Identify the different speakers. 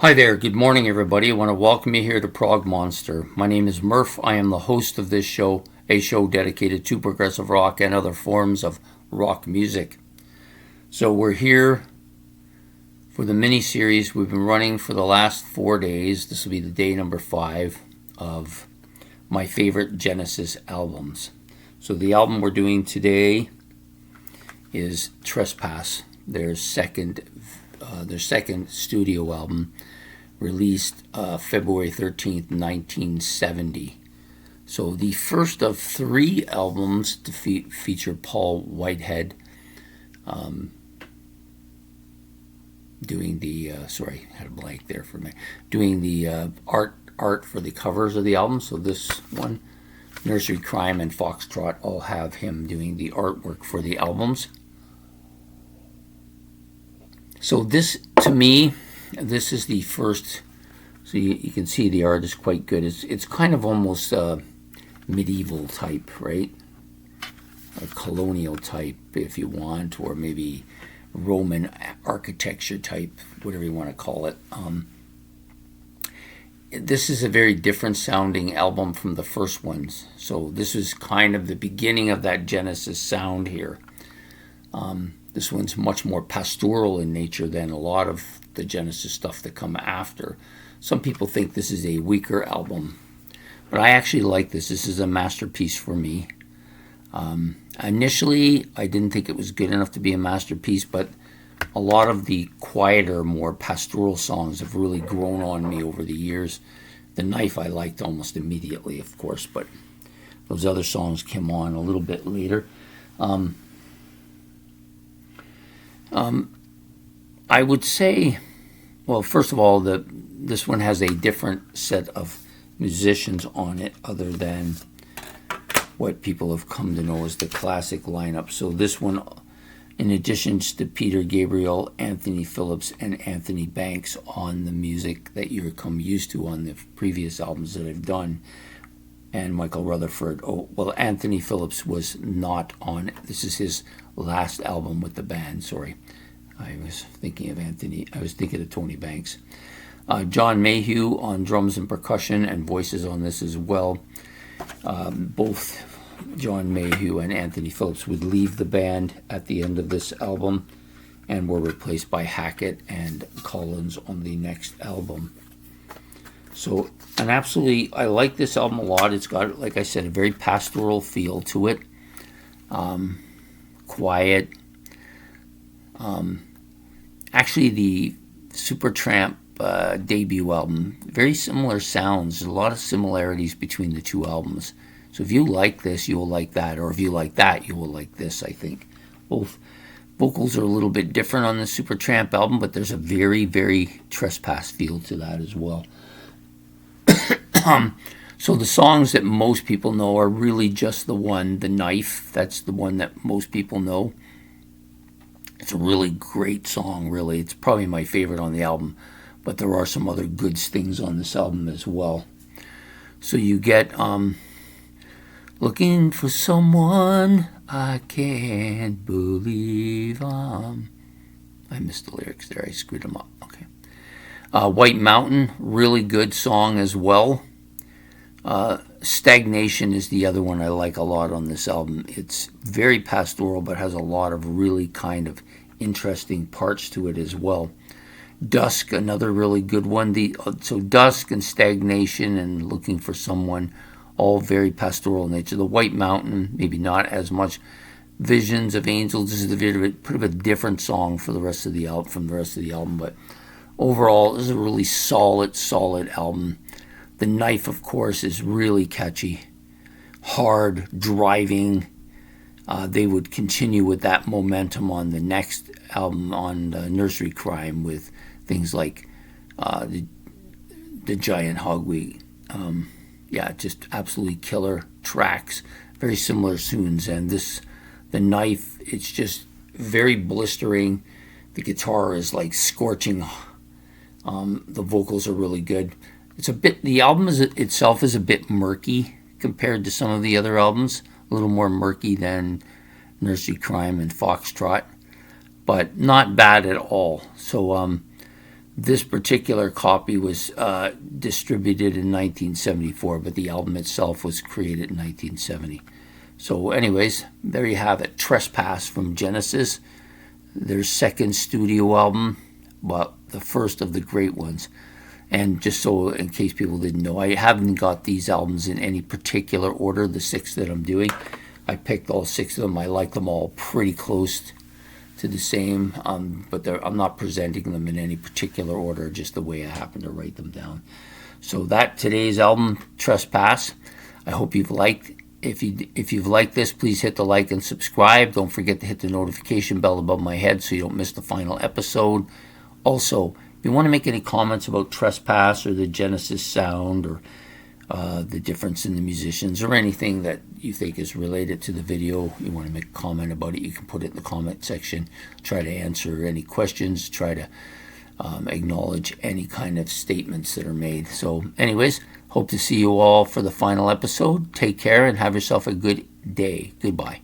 Speaker 1: Hi there, good morning everybody. I want to welcome you here to Prog Monster. My name is Murph. I am the host of this show, a show dedicated to progressive rock and other forms of rock music. So we're here for the mini-series we've been running for the last 4 days. This will be the day number 5 of my favorite Genesis albums. So the album we're doing today is Trespass, their second studio album, released February 13th, 1970. So the first of 3 albums to feature Paul Whitehead doing the had a blank there for me, doing the art for the covers of the album. So this one, Nursery Crime and Foxtrot, all have him doing the artwork for the albums. So this, to me, this is the first. So you can see the art is quite good. It's kind of almost medieval type, right? A colonial type, if you want, or maybe Roman architecture type, whatever you want to call it. This is a very different sounding album from the first ones. So this is kind of the beginning of that Genesis sound here. This one's much more pastoral in nature than a lot of the Genesis stuff that come after. Some people think this is a weaker album, but I actually like this. This is a masterpiece for me. Initially, I didn't think it was good enough to be a masterpiece, but a lot of the quieter, more pastoral songs have really grown on me over the years. The Knife I liked almost immediately, of course, but those other songs came on a little bit later. I would say, well, first of all, this one has a different set of musicians on it other than what people have come to know as the classic lineup. So this one, in addition to Peter Gabriel, Anthony Phillips, and Anthony Banks on the music that you've come used to on the previous albums that I've done, and Michael Rutherford. Oh, well, Anthony Phillips was not on it. This is his last album with the band, sorry. I was thinking of Tony Banks. John Mayhew on drums and percussion and voices on this as well. Both John Mayhew and Anthony Phillips would leave the band at the end of this album and were replaced by Hackett and Collins on the next album. So, I like this album a lot. It's got, like I said, a very pastoral feel to it. Quiet. Actually, the Supertramp debut album, very similar sounds. There's a lot of similarities between the two albums. So if you like this, you will like that. Or if you like that, you will like this, I think. Both vocals are a little bit different on the Supertramp album, but there's a very, very Trespass feel to that as well. So the songs that most people know are really just the one, The Knife. That's the one that most people know. It's a really great song, really. It's probably my favorite on the album, but there are some other good things on this album as well. So you get Looking for Someone I Can't Believe I missed the lyrics there. I screwed them up. Okay. White Mountain, really good song as well. Stagnation is the other one I like a lot on this album. It's very pastoral, but has a lot of really kind of interesting parts to it as well. Dusk, another really good one. So Dusk and Stagnation and Looking for Someone, all very pastoral in nature. The White Mountain, maybe not as much. Visions of Angels is a bit of a different song for the rest of the album, from the rest of the album, but overall, this is a really solid album. The Knife, of course, is really catchy, hard, driving. They would continue with that momentum on the next album, on Nursery Crime, with things like the Giant Hogweed. Just absolutely killer tracks, very similar tunes. And the Knife, it's just very blistering. The guitar is like scorching. The vocals are really good. The album itself is a bit murky compared to some of the other albums, a little more murky than Nursery Crime and Foxtrot, but not bad at all. So This particular copy was distributed in 1974, but the album itself was created in 1970. So anyways, there you have it. Trespass from Genesis, their second studio album, but the first of the great ones. And just so in case people didn't know, I haven't got these albums in any particular order, the 6 that I'm doing. I picked all 6 of them. I like them all pretty close to the same, but I'm not presenting them in any particular order, just the way I happen to write them down. So that today's album, Trespass. I hope you've liked. If you've liked this, please hit the like and subscribe. Don't forget to hit the notification bell above my head so you don't miss the final episode. Also, if you want to make any comments about Trespass or the Genesis sound or the difference in the musicians or anything that you think is related to the video, you want to make a comment about it, you can put it in the comment section. Try to answer any questions, try to acknowledge any kind of statements that are made. So anyways, hope to see you all for the final episode. Take care and have yourself a good day. Goodbye.